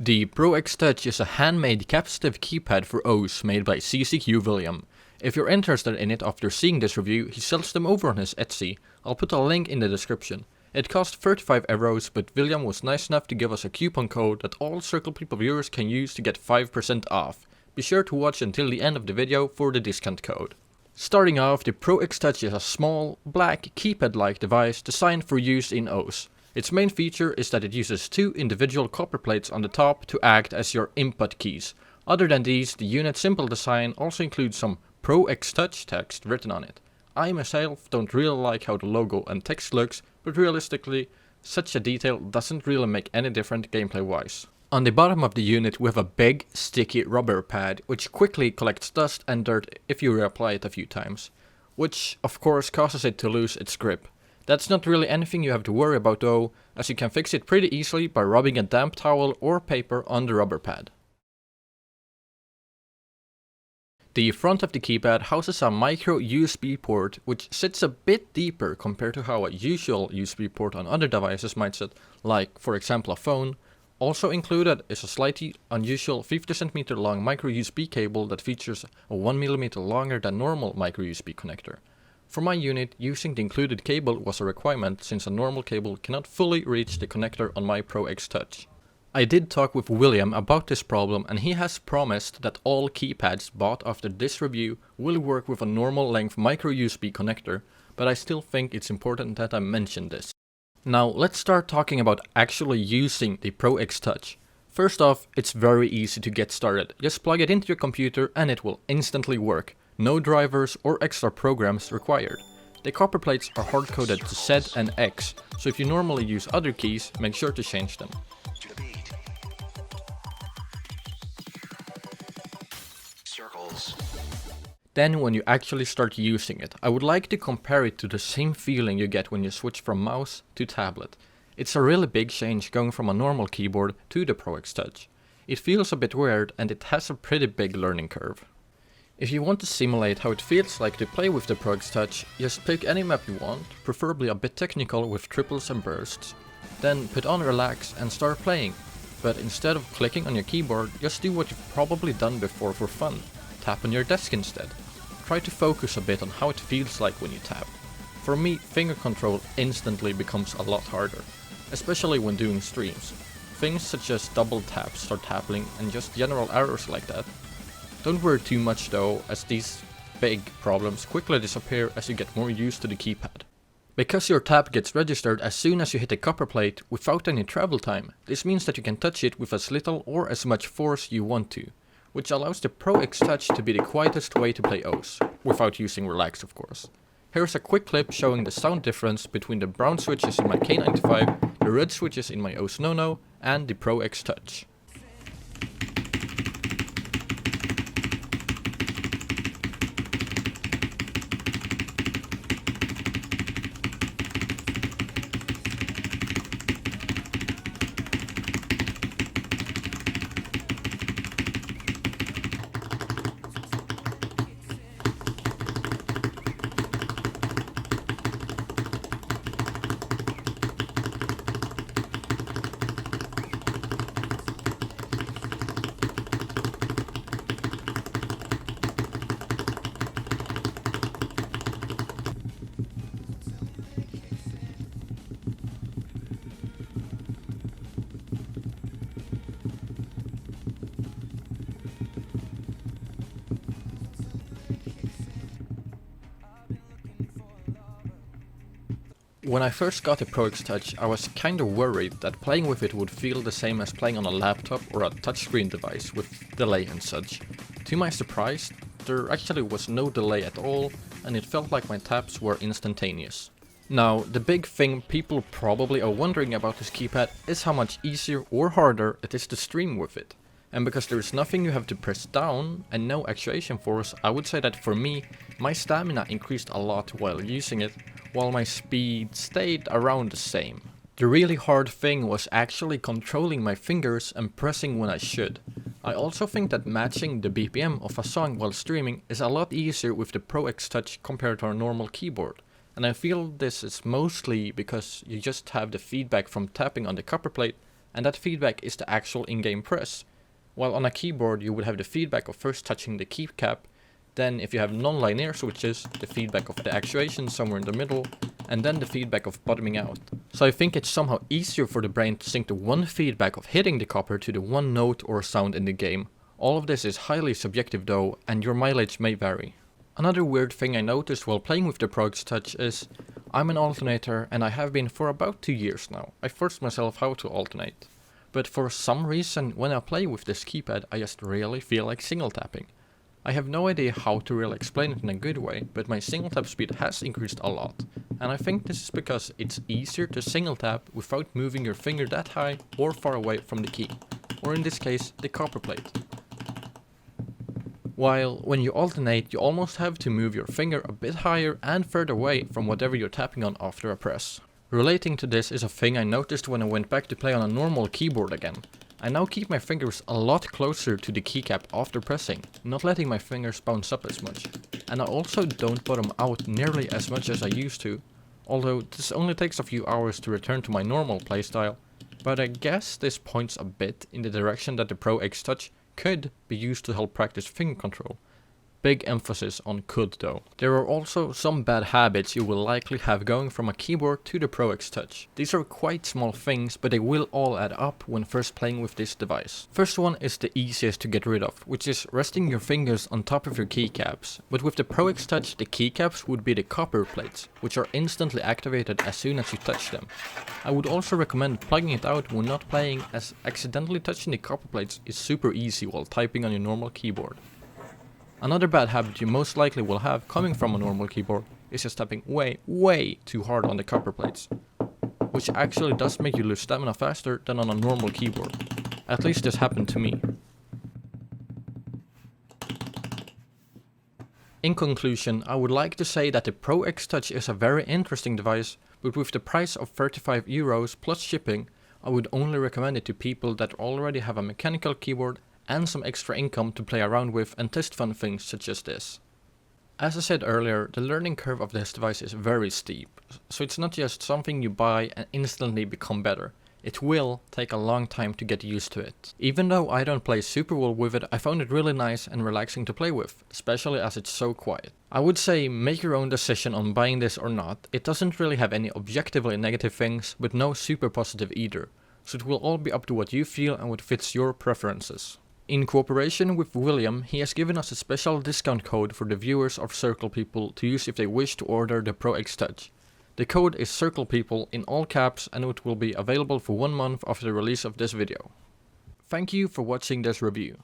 The Pro X Touch is a handmade capacitive keypad for O's made by CCQ William. If you're interested in it after seeing this review, he sells them over on his Etsy. I'll put a link in the description. It cost 35 euros, but William was nice enough to give us a coupon code that all CirclePeople viewers can use to get 5% off. Be sure to watch until the end of the video for the discount code. Starting off, the Pro X Touch is a small, black, keypad-like device designed for use in O's. Its main feature is that it uses two individual copper plates on the top to act as your input keys. Other than these, the unit's simple design also includes some Pro X Touch text written on it. I myself don't really like how the logo and text looks, but realistically, such a detail doesn't really make any difference gameplay-wise. On the bottom of the unit we have a big, sticky rubber pad, which quickly collects dust and dirt if you reapply it a few times, which of course causes it to lose its grip. That's not really anything you have to worry about though, as you can fix it pretty easily by rubbing a damp towel or paper on the rubber pad. The front of the keypad houses a micro USB port, which sits a bit deeper compared to how a usual USB port on other devices might sit, like for example a phone. Also included is a slightly unusual 50cm long micro USB cable that features a 1mm longer than normal micro USB connector. For my unit, using the included cable was a requirement since a normal cable cannot fully reach the connector on my Pro X Touch. I did talk with William about this problem and he has promised that all keypads bought after this review will work with a normal length micro USB connector, but I still think it's important that I mention this. Now let's start talking about actually using the Pro X Touch. First off, it's very easy to get started. Just plug it into your computer and it will instantly work. No drivers or extra programs required. The copper plates are hard-coded to Z and X, so if you normally use other keys, make sure to change them. Then when you actually start using it, I would like to compare it to the same feeling you get when you switch from mouse to tablet. It's a really big change going from a normal keyboard to the Pro X Touch. It feels a bit weird and it has a pretty big learning curve. If you want to simulate how it feels like to play with the Pro X Touch, just pick any map you want, preferably a bit technical with triples and bursts. Then put on relax and start playing. But instead of clicking on your keyboard, just do what you've probably done before for fun. Tap on your desk instead. Try to focus a bit on how it feels like when you tap. For me, finger control instantly becomes a lot harder, especially when doing streams. Things such as double taps start happening and just general errors like that. Don't worry too much though, as these big problems quickly disappear as you get more used to the keypad. Because your tap gets registered as soon as you hit the copper plate without any travel time, this means that you can touch it with as little or as much force you want to, which allows the Pro X Touch to be the quietest way to play O's, without using relax of course. Here's a quick clip showing the sound difference between the brown switches in my K95, the red switches in my O's No-No, and the Pro X Touch. When I first got the Pro X Touch, I was kinda worried that playing with it would feel the same as playing on a laptop or a touchscreen device with delay and such. To my surprise, there actually was no delay at all, and it felt like my taps were instantaneous. Now, the big thing people probably are wondering about this keypad is how much easier or harder it is to stream with it. And because there is nothing you have to press down and no actuation force, I would say that for me, my stamina increased a lot while using it, while my speed stayed around the same. The really hard thing was actually controlling my fingers and pressing when I should. I also think that matching the BPM of a song while streaming is a lot easier with the Pro X Touch compared to our normal keyboard. And I feel this is mostly because you just have the feedback from tapping on the copper plate and that feedback is the actual in-game press. While on a keyboard you would have the feedback of first touching the keycap, then if you have non-linear switches, the feedback of the actuation somewhere in the middle, and then the feedback of bottoming out. So I think it's somehow easier for the brain to sync the one feedback of hitting the copper to the one note or sound in the game. All of this is highly subjective though, and your mileage may vary. Another weird thing I noticed while playing with the Pro X Touch is, I'm an alternator and I have been for about 2 years now. I forced myself how to alternate. But for some reason when I play with this keypad I just really feel like single tapping. I have no idea how to really explain it in a good way, but my single tap speed has increased a lot. And I think this is because it's easier to single tap without moving your finger that high or far away from the key. Or in this case, the copper plate. While when you alternate, you almost have to move your finger a bit higher and further away from whatever you're tapping on after a press. Relating to this is a thing I noticed when I went back to play on a normal keyboard again. I now keep my fingers a lot closer to the keycap after pressing, not letting my fingers bounce up as much. And I also don't bottom out nearly as much as I used to, although this only takes a few hours to return to my normal playstyle, but I guess this points a bit in the direction that the Pro X Touch could be used to help practice finger control. Big emphasis on could though. There are also some bad habits you will likely have going from a keyboard to the Pro X Touch. These are quite small things, but they will all add up when first playing with this device. First one is the easiest to get rid of, which is resting your fingers on top of your keycaps. But with the Pro X Touch, the keycaps would be the copper plates, which are instantly activated as soon as you touch them. I would also recommend plugging it out when not playing, as accidentally touching the copper plates is super easy while typing on your normal keyboard. Another bad habit you most likely will have coming from a normal keyboard is just tapping way too hard on the copper plates, which actually does make you lose stamina faster than on a normal keyboard. At least this happened to me. In conclusion, I would like to say that the Pro X Touch is a very interesting device, but with the price of 35 euros plus shipping, I would only recommend it to people that already have a mechanical keyboard and some extra income to play around with and test fun things such as this. As I said earlier, the learning curve of this device is very steep, so it's not just something you buy and instantly become better. It will take a long time to get used to it. Even though I don't play super well with it, I found it really nice and relaxing to play with, especially as it's so quiet. I would say make your own decision on buying this or not. It doesn't really have any objectively negative things, but no super positive either, so it will all be up to what you feel and what fits your preferences. In cooperation with William, he has given us a special discount code for the viewers of CirclePeople to use if they wish to order the Pro X Touch. The code is CirclePeople in all caps and it will be available for 1 month after the release of this video. Thank you for watching this review.